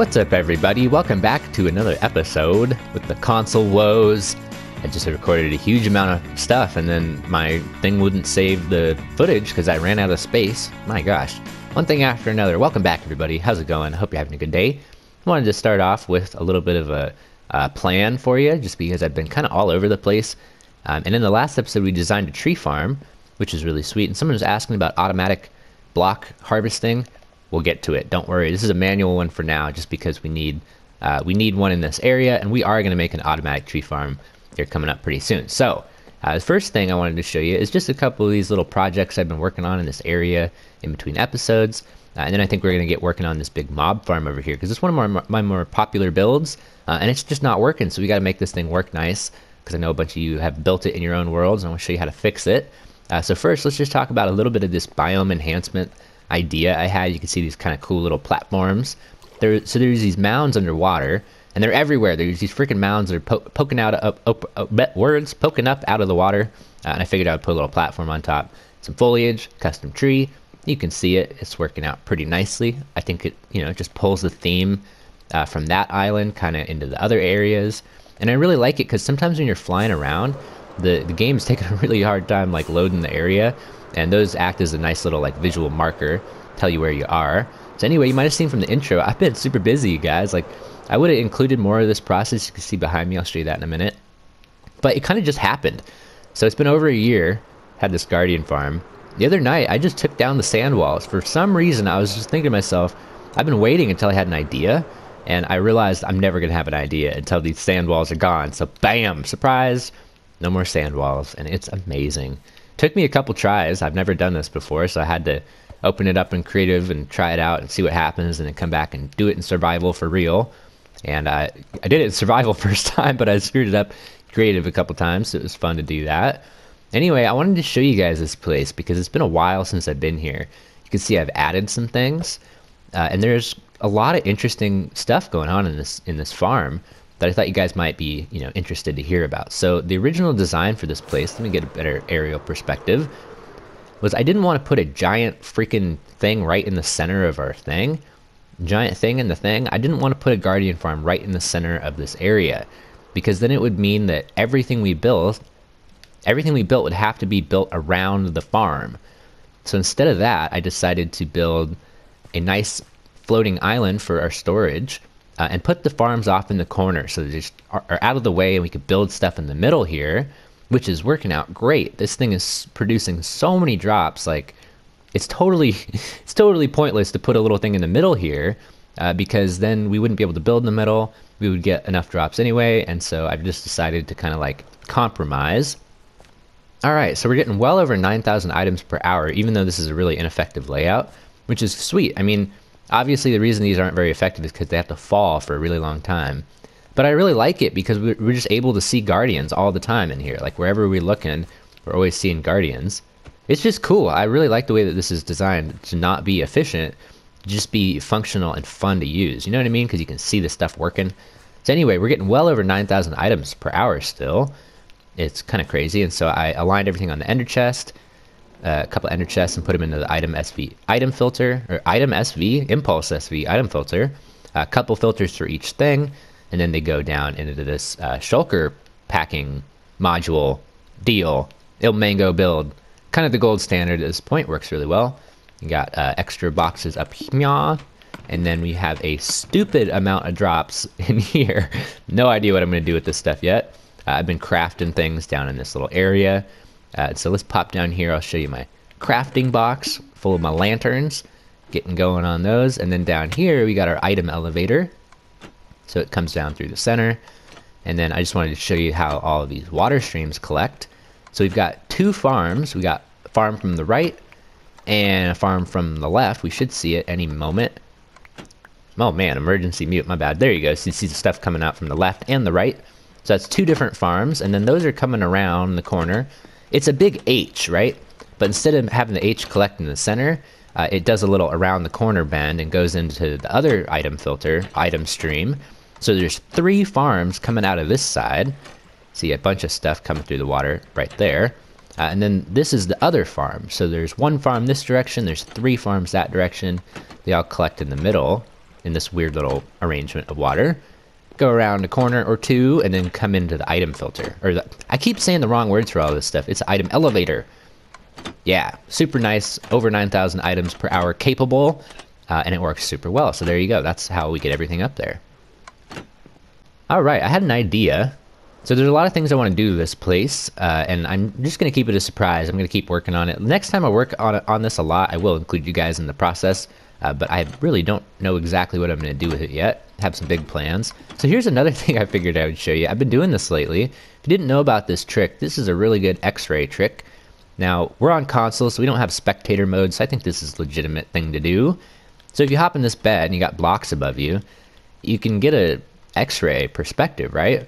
What's up, everybody? Welcome back to another episode with the console woes. I just recorded a huge amount of stuff and then my thing wouldn't save the footage because I ran out of space. My gosh. One thing after another. Welcome back, everybody. How's it going? I hope you're having a good day. I wanted to start off with a little bit of a plan for you, just because I've been kind of all over the place. And in the last episode, we designed a tree farm, which is really sweet. And someone was asking about automatic block harvesting. We'll get to it. Don't worry. This is a manual one for now, just because we need one in this area, and we are going to make an automatic tree farm here coming up pretty soon. So the first thing I wanted to show you is just a couple of these little projects I've been working on in this area in between episodes. And then I think we're going to get working on this big mob farm over here, because it's one of my more popular builds, and it's just not working. So we got to make this thing work nice, because I know a bunch of you have built it in your own worlds, and I want to show you how to fix it. So first, let's just talk about a little bit of this biome enhancement idea I had. You can see these kind of cool little platforms. So there's these mounds underwater, and they're everywhere. There's these freaking mounds that are poking up out of the water. And I figured I would put a little platform on top, some foliage, custom tree. You can see it. It's working out pretty nicely. I think it, just pulls the theme from that island kind of into the other areas. And I really like it because sometimes when you're flying around, the game's taking a really hard time like loading the area. And those act as a nice little like visual marker, tell you where you are. So anyway, you might have seen from the intro, I've been super busy, you guys. Like, I would have included more of this process. You can see behind me. I'll show you that in a minute. But it kind of just happened. So it's been over a year, had this guardian farm. The other night, I just took down the sand walls. For some reason, I was just thinking to myself, I've been waiting until I had an idea. And I realized I'm never going to have an idea until these sand walls are gone. So bam, surprise, no more sand walls. And it's amazing. Took me a couple tries. I've never done this before, so I had to open it up in creative and try it out and see what happens, and then come back and do it in survival for real. And I did it in survival first time, but I screwed it up creative a couple times, so it was fun to do that. Anyway, I wanted to show you guys this place because it's been a while since I've been here. You can see I've added some things, and there's a lot of interesting stuff going on in this farm that I thought you guys might be, interested to hear about. So the original design for this place, let me get a better aerial perspective, was I didn't want to put a giant freaking thing right in the center of our thing. Giant thing in the thing. I didn't want to put a guardian farm right in the center of this area, because then it would mean that everything we built would have to be built around the farm. So instead of that, I decided to build a nice floating island for our storage, and put the farms off in the corner so they just are out of the way, and we could build stuff in the middle here, which is working out great. This thing is producing so many drops. Like, it's totally pointless to put a little thing in the middle here, because then we wouldn't be able to build in the middle. We would get enough drops anyway, and so I've just decided to kind of like compromise. All right, so we're getting well over 9,000 items per hour, even though this is a really ineffective layout, which is sweet. I mean, obviously, the reason these aren't very effective is because they have to fall for a really long time. But I really like it because we're just able to see guardians all the time in here. Like, wherever we're looking, we're always seeing guardians. It's just cool. I really like the way that this is designed to not be efficient, just be functional and fun to use. You know what I mean? Because you can see the stuff working. So anyway, we're getting well over 9,000 items per hour still. It's kind of crazy. And so I aligned everything on the ender chest. A couple ender chests, and put them into the item SV item filter, or item SV impulse SV item filter. A couple filters for each thing, and then they go down into this shulker packing module deal. Il Mango build, kind of the gold standard at this point. Works really well. You got extra boxes up here, and then we have a stupid amount of drops in here. No idea what I'm going to do with this stuff yet. I've been crafting things down in this little area. So let's pop down here. I'll show you my crafting box full of my lanterns, getting going on those. And then down here, we got our item elevator. So it comes down through the center. And then I just wanted to show you how all of these water streams collect. So we've got two farms. We got a farm from the right and a farm from the left. We should see it any moment. Oh man, emergency mute, my bad. There you go. So you see the stuff coming out from the left and the right. So that's two different farms. And then those are coming around the corner. It's a big H, right? But instead of having the H collect in the center, it does a little around the corner bend and goes into the other item filter, item stream. So there's three farms coming out of this side. See a bunch of stuff coming through the water right there. And then this is the other farm. So there's one farm this direction, there's three farms that direction. They all collect in the middle. in this weird little arrangement of water. Go around a corner or two, and then come into the item filter. I keep saying the wrong words for all this stuff. It's item elevator. Yeah, super nice, over 9,000 items per hour capable, and it works super well. So there you go. That's how we get everything up there. All right, I had an idea. So there's a lot of things I want to do to this place, and I'm just going to keep it a surprise. I'm going to keep working on it. Next time I work on this a lot, I will include you guys in the process, but I really don't know exactly what I'm going to do with it yet. I have some big plans. So here's another thing I figured I would show you. I've been doing this lately. If you didn't know about this trick, this is a really good X-ray trick. Now, we're on console, so we don't have spectator mode, so I think this is a legitimate thing to do. So if you hop in this bed and you got blocks above you, you can get a X-ray perspective, right?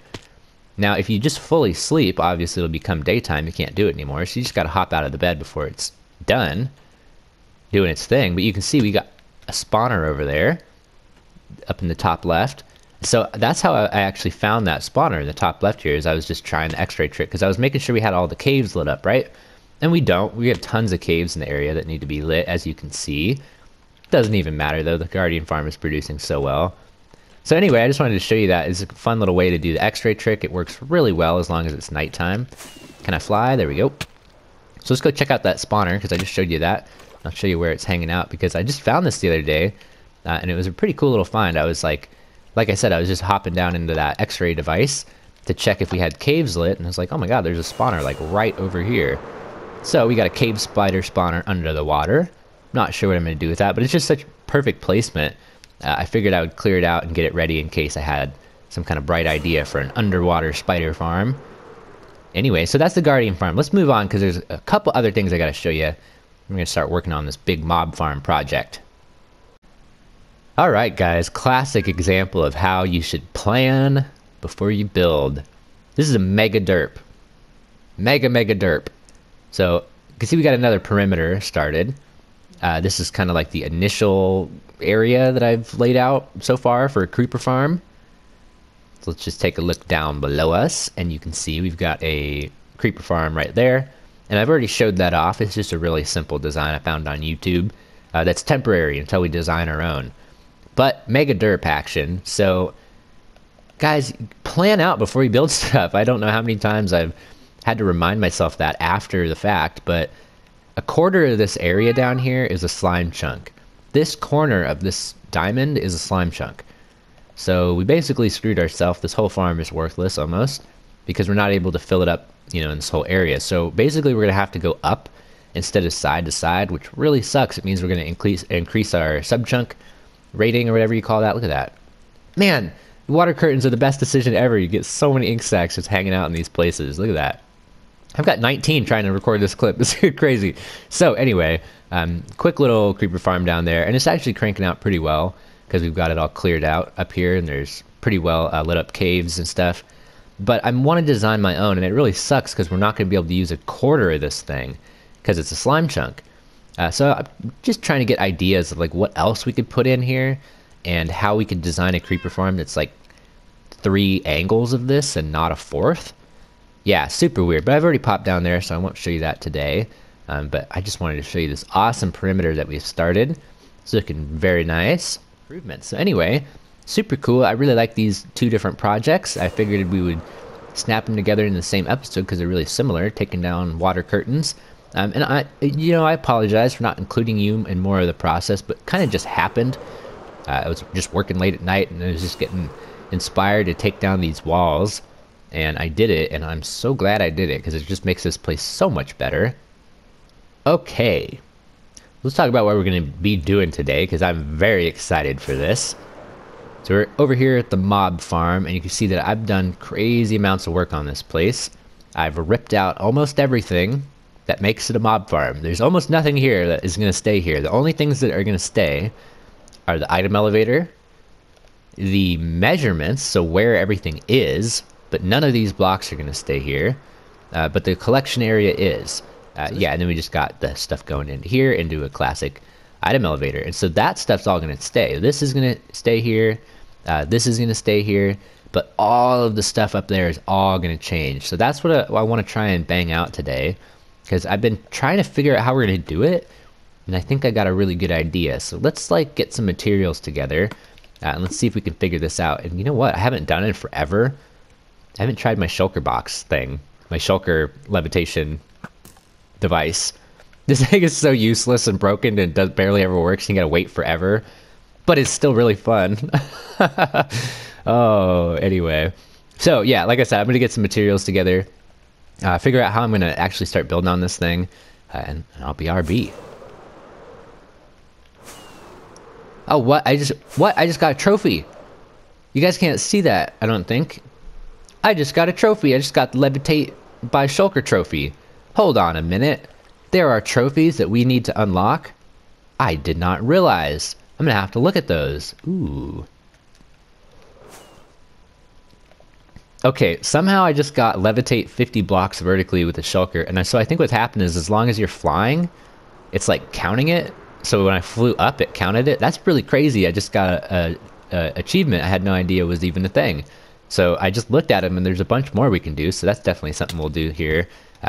Now, if you just fully sleep, obviously it'll become daytime. You can't do it anymore, so you just got to hop out of the bed before it's done doing its thing. But you can see we got a spawner over there up in the top left. So that's how I actually found that spawner in the top left here, is I was just trying the X-ray trick because I was making sure we had all the caves lit up, right? And we don't. We have tons of caves in the area that need to be lit, as you can see. Doesn't even matter, though. The Guardian Farm is producing so well. So anyway, I just wanted to show you that. It's a fun little way to do the X-ray trick. It works really well as long as it's nighttime. Can I fly? There we go. So let's go check out that spawner, because I just showed you that. I'll show you where it's hanging out, because I just found this the other day, and it was a pretty cool little find. I was like I said, I was just hopping down into that X-ray device to check if we had caves lit, and I was like, oh my god, there's a spawner like right over here. So we got a cave spider spawner under the water. Not sure what I'm going to do with that, but it's just such perfect placement. I figured I would clear it out and get it ready in case I had some kind of bright idea for an underwater spider farm. Anyway, so that's the Guardian Farm. Let's move on, because there's a couple other things I got to show you. I'm going to start working on this big mob farm project. Alright guys, classic example of how you should plan before you build. This is a mega derp. Mega derp. So, you can see we got another perimeter started. This is kind of like the initial area that I've laid out so far for a creeper farm. So let's just take a look down below us, and you can see we've got a creeper farm right there. And I've already showed that off. It's just a really simple design I found on YouTube that's temporary until we design our own. But mega derp action. So guys, plan out before you build stuff. I don't know how many times I've had to remind myself that after the fact, but a quarter of this area down here is a slime chunk. This corner of this diamond is a slime chunk. So we basically screwed ourselves. This whole farm is worthless almost, because we're not able to fill it up, in this whole area. So basically we're going to have to go up instead of side to side, which really sucks. It means we're going to increase our sub-chunk rating, or whatever you call that. Look at that. Man, water curtains are the best decision ever. You get so many ink sacs just hanging out in these places. Look at that. I've got 19 trying to record this clip. It's crazy. So anyway, quick little creeper farm down there, and it's actually cranking out pretty well because we've got it all cleared out up here, and there's pretty well lit up caves and stuff. But I want to design my own, and it really sucks because we're not going to be able to use a quarter of this thing because it's a slime chunk. So I'm just trying to get ideas of like what else we could put in here and how we could design a creeper farm that's like 3 angles of this and not a 4th. Yeah, super weird, but I've already popped down there, so I won't show you that today. But I just wanted to show you this awesome perimeter that we've started. It's looking very nice. Improvements. So anyway, super cool. I really like these 2 different projects. I figured we would snap them together in the same episode because they're really similar, taking down water curtains. And I apologize for not including you in more of the process, but kind of just happened. I was just working late at night, and I was just getting inspired to take down these walls. And I did it, and I'm so glad I did it because it just makes this place so much better. Okay, let's talk about what we're going to be doing today, because I'm very excited for this. So we're over here at the mob farm, and you can see that I've done crazy amounts of work on this place. I've ripped out almost everything that makes it a mob farm. There's almost nothing here that is going to stay here. The only things that are going to stay are the item elevator, the measurements, so where everything is, but none of these blocks are going to stay here. But the collection area is. Yeah, and then we just got the stuff going into here, into a classic item elevator. And so that stuff's all going to stay. This is going to stay here. This is going to stay here. But all of the stuff up there is all going to change. So that's what I want to try and bang out today, because I've been trying to figure out how we're going to do it. And I think I got a really good idea. So let's like get some materials together. And let's see if we can figure this out. And you know what? I haven't done it in forever. I haven't tried my shulker box thing, my shulker levitation device. This thing is so useless and broken and does barely ever works. You gotta wait forever, but it's still really fun. Oh, anyway. So yeah, like I said, I'm gonna get some materials together, figure out how I'm gonna actually start building on this thing, and I'll be RB. Oh, what? I just got a trophy. You guys can't see that, I don't think. I just got a trophy. I just got the Levitate by Shulker trophy. Hold on a minute. There are trophies that we need to unlock? I did not realize. I'm gonna have to look at those. Ooh. Okay, somehow I just got Levitate 50 blocks vertically with the Shulker, and so I think what's happened is as long as you're flying, it's like counting it. So when I flew up, it counted it. That's really crazy. I just got a achievement I had no idea was even a thing. So I just looked at them, and there's a bunch more we can do. So that's definitely something we'll do here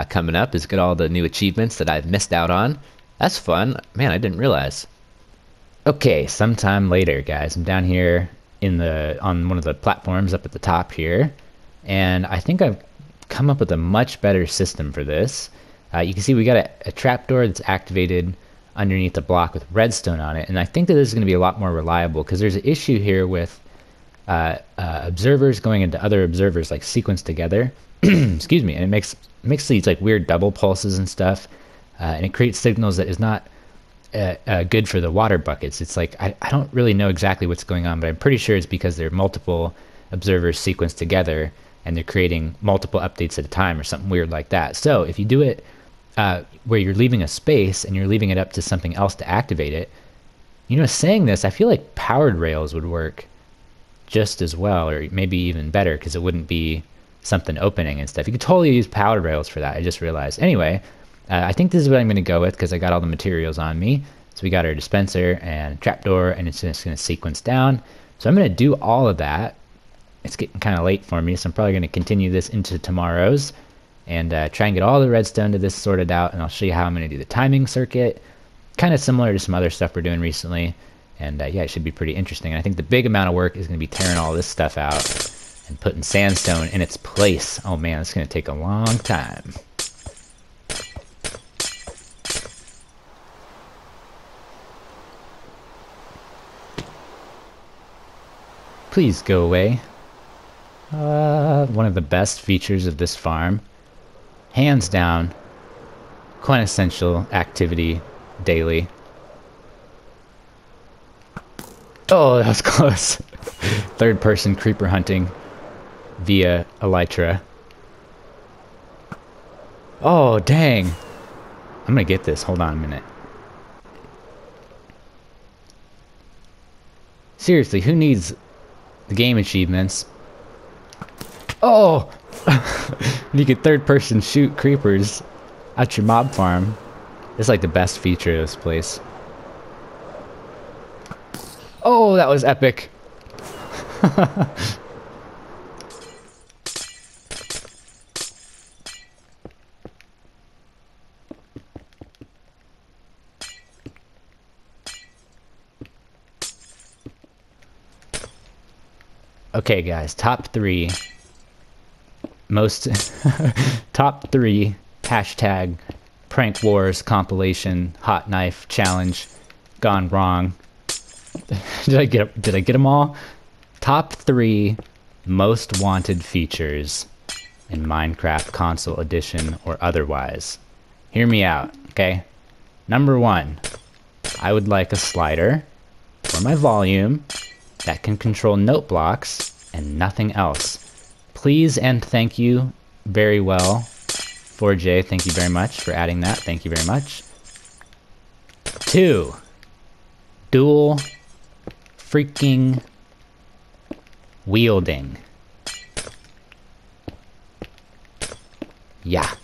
coming up, is get all the new achievements that I've missed out on. That's fun. Man, I didn't realize. Okay, sometime later, guys. I'm down here on one of the platforms up at the top here, and I think I've come up with a much better system for this. You can see we got a trapdoor that's activated underneath the block with redstone on it, and I think that this is going to be a lot more reliable because there's an issue here with observers going into other observers like sequenced together. Excuse me, and it makes these like weird double pulses and stuff, and it creates signals that is not good for the water buckets. It's like I don't really know exactly what's going on, but I'm pretty sure it's because there are multiple observers sequenced together and they're creating multiple updates at a time or something weird like that. So if you do it where you're leaving a space and you're leaving it up to something else to activate it, you know, saying this, I feel like powered rails would work just as well, or maybe even better, because it wouldn't be something opening and stuff. You could totally use powered rails for that. I just realized. Anyway, I think this is what I'm going to go with because I got all the materials on me. So we got our dispenser and trapdoor, and it's just going to sequence down. So I'm going to do all of that. It's getting kind of late for me, so I'm probably going to continue this into tomorrow's and try and get all the redstone to this sorted out, and I'll show you how I'm going to do the timing circuit. Kind of similar to some other stuff we're doing recently. And yeah, it should be pretty interesting. And I think the big amount of work is going to be tearing all this stuff out and putting sandstone in its place. Oh man, it's going to take a long time. Please go away. One of the best features of this farm, hands down, quintessential activity daily. Oh, that was close. Third person creeper hunting via elytra. Oh, dang. I'm gonna get this. Hold on a minute. Seriously, who needs the game achievements? Oh! You can third person shoot creepers at your mob farm. It's like the best feature of this place. Oh, that was epic. Okay, guys, top 3 most top 3 hashtag prank wars compilation hot knife challenge gone wrong. Did I get them all? Top 3 most wanted features in Minecraft console edition or otherwise. Hear me out, okay? Number 1, I would like a slider for my volume that can control note blocks and nothing else. Please and thank you very well. 4J, thank you very much for adding that. Thank you very much. 2, dual freaking wielding. Yeah.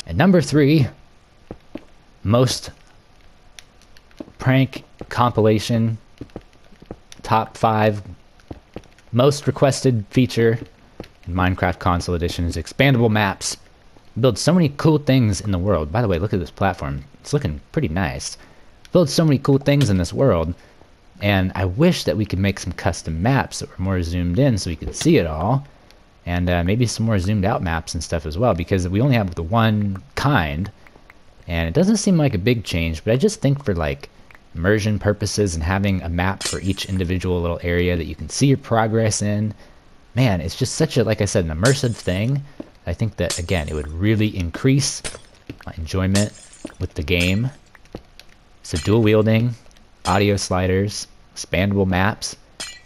And number 3, most prank compilation top 5 most requested feature in Minecraft console edition is expandable maps. Build so many cool things in the world. By the way, look at this platform. It's looking pretty nice. build so many cool things in this world. And I wish that we could make some custom maps that were more zoomed in so we could see it all. And maybe some more zoomed out maps and stuff as well, because we only have the one kind. And it doesn't seem like a big change, but I just think for like immersion purposes and having a map for each individual little area that you can see your progress in, man, it's just such a, like I said, an immersive thing. I think that, again, it would really increase my enjoyment with the game. So dual wielding, audio sliders, expandable maps,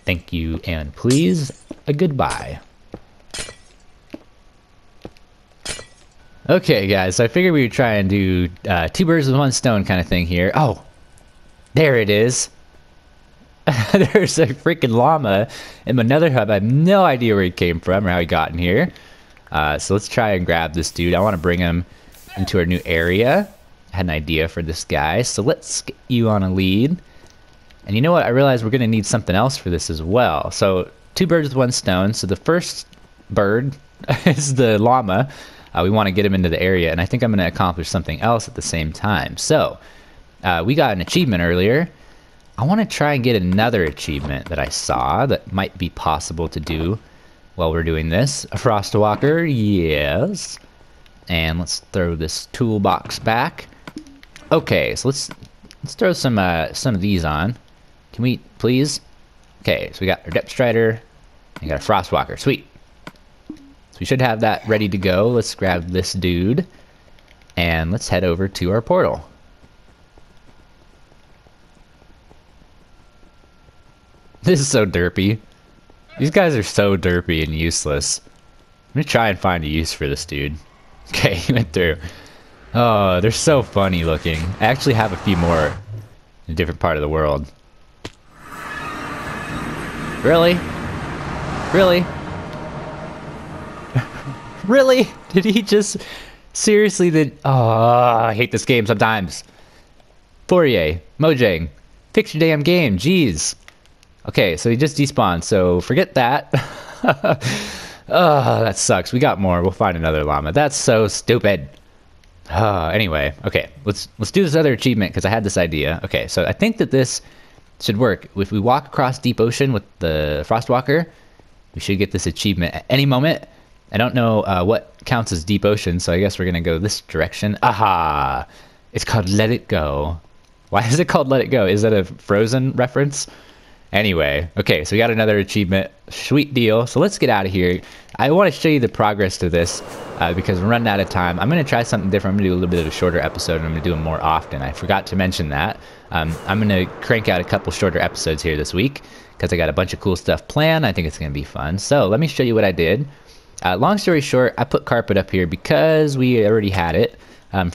thank you and please, a goodbye. Okay guys, so I figured we would try and do two birds with one stone kind of thing here. Oh, there it is. There's a freaking llama in another hub. I have no idea where he came from or how he got in here. So let's try and grab this dude. I want to bring him into our new area. I had an idea for this guy, so let's get you on a lead. And you know what? I realized we're going to need something else for this as well. So two birds with one stone. So the first bird is the llama. We want to get him into the area, and I think I'm going to accomplish something else at the same time. So we got an achievement earlier. I want to try and get another achievement that I saw that might be possible to do while we're doing this. A Frostwalker, yes. And let's throw this toolbox back. Okay, so let's throw some of these on. Can we please? Okay, so we got our Depth Strider, and we got a Frostwalker. Sweet. So we should have that ready to go. Let's grab this dude, and let's head over to our portal. This is so derpy. These guys are so derpy and useless. I'm gonna try and find a use for this dude. Okay, he went through. Oh, they're so funny looking. I actually have a few more in a different part of the world. Really? Really? Really? Did he just... Seriously, did... Oh, I hate this game sometimes. Fourier, Mojang, fix your damn game, jeez. Okay, so he just despawned, so forget that. Oh, that sucks. We got more. We'll find another llama. That's so stupid. Anyway, okay, let's do this other achievement because I had this idea. Okay, so I think that this should work. If we walk across deep ocean with the Frostwalker, we should get this achievement at any moment. I don't know what counts as deep ocean, so I guess we're gonna go this direction. Aha! It's called Let It Go. Why is it called Let It Go? Is that a Frozen reference? Anyway, okay, so we got another achievement. Sweet deal. So let's get out of here. I want to show you the progress to this because we're running out of time. I'm going to try something different. I'm going to do a little bit of a shorter episode, and I'm going to do them more often. I forgot to mention that. I'm going to crank out a couple shorter episodes here this week because I got a bunch of cool stuff planned. I think it's going to be fun. So let me show you what I did. Long story short, I put carpet up here because we already had it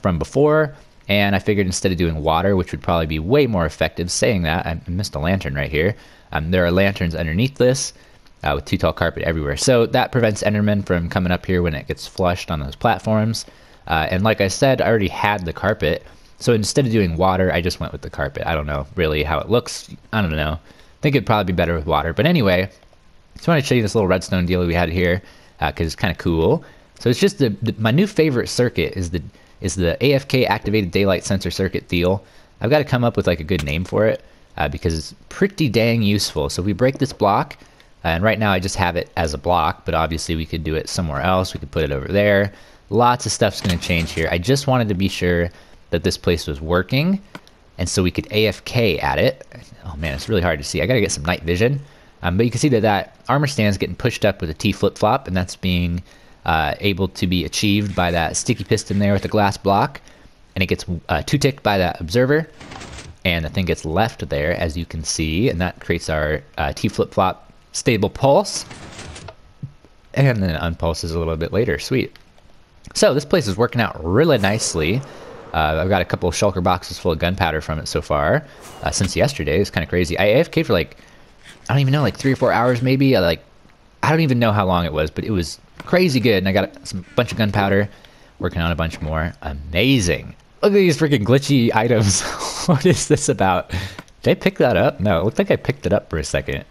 from before. And I figured instead of doing water, which would probably be way more effective, saying that, I missed a lantern right here. There are lanterns underneath this with too tall carpet everywhere. So that prevents Endermen from coming up here when it gets flushed on those platforms. And like I said, I already had the carpet. So instead of doing water, I just went with the carpet. I don't know really how it looks. I don't know. I think it'd probably be better with water. But anyway, just want to show you this little redstone deal we had here because it's kind of cool. So it's just my new favorite circuit is the AFK activated daylight sensor circuit deal. I've got to come up with like a good name for it because it's pretty dang useful. So if we break this block, and right now I just have it as a block, but obviously we could do it somewhere else. We could put it over there. Lots of stuff's going to change here. I just wanted to be sure that this place was working, and so we could AFK at it. Oh man, it's really hard to see. I got to get some night vision. But you can see that armor stand's getting pushed up with a T flip-flop, and that's being able to be achieved by that sticky piston there with the glass block, and it gets two-ticked by that observer, and the thing gets left there as you can see, and that creates our T flip-flop stable pulse, and then it unpulses a little bit later. Sweet. So this place is working out really nicely. I've got a couple of shulker boxes full of gunpowder from it so far since yesterday. It's kind of crazy. I AFK'd for like, I don't even know, like 3 or 4 hours maybe. I don't even know how long it was, but it was crazy good, and I got a bunch of gunpowder, working on a bunch more. Amazing. Look at these freaking glitchy items. What is this about? Did I pick that up? No, it looked like I picked it up for a second.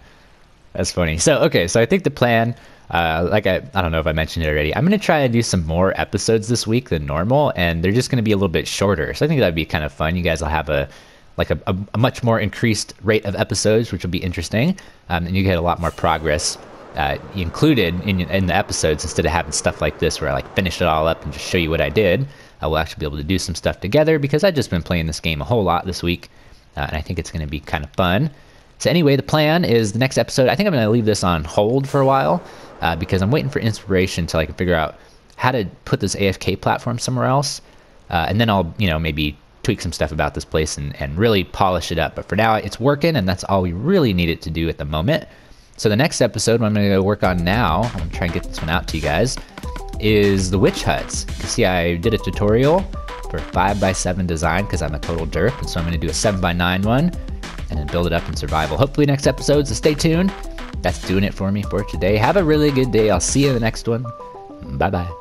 That's funny. So, okay, so I think the plan, I don't know if I mentioned it already, I'm going to try and do some more episodes this week than normal, and they're just going to be a little bit shorter. So I think that'd be kind of fun. You guys will have a like a much more increased rate of episodes, which will be interesting, and you get a lot more progress included in the episodes instead of having stuff like this where I like finish it all up and just show you what I did. I will actually be able to do some stuff together because I've just been playing this game a whole lot this week, and I think it's going to be kind of fun. So anyway, the plan is the next episode, I think I'm going to leave this on hold for a while because I'm waiting for inspiration until I can figure out how to put this AFK platform somewhere else, and then I'll maybe tweak some stuff about this place and really polish it up. But for now, it's working, and that's all we really need it to do at the moment. So the next episode, what I'm going to go work on now, I'm going to try and get this one out to you guys, is the witch huts. You can see I did a tutorial for 5x7 design because I'm a total derp, and so I'm going to do a 7x9 one and then build it up in survival. Hopefully next episode, so stay tuned. That's doing it for me for today. Have a really good day. I'll see you in the next one. Bye-bye.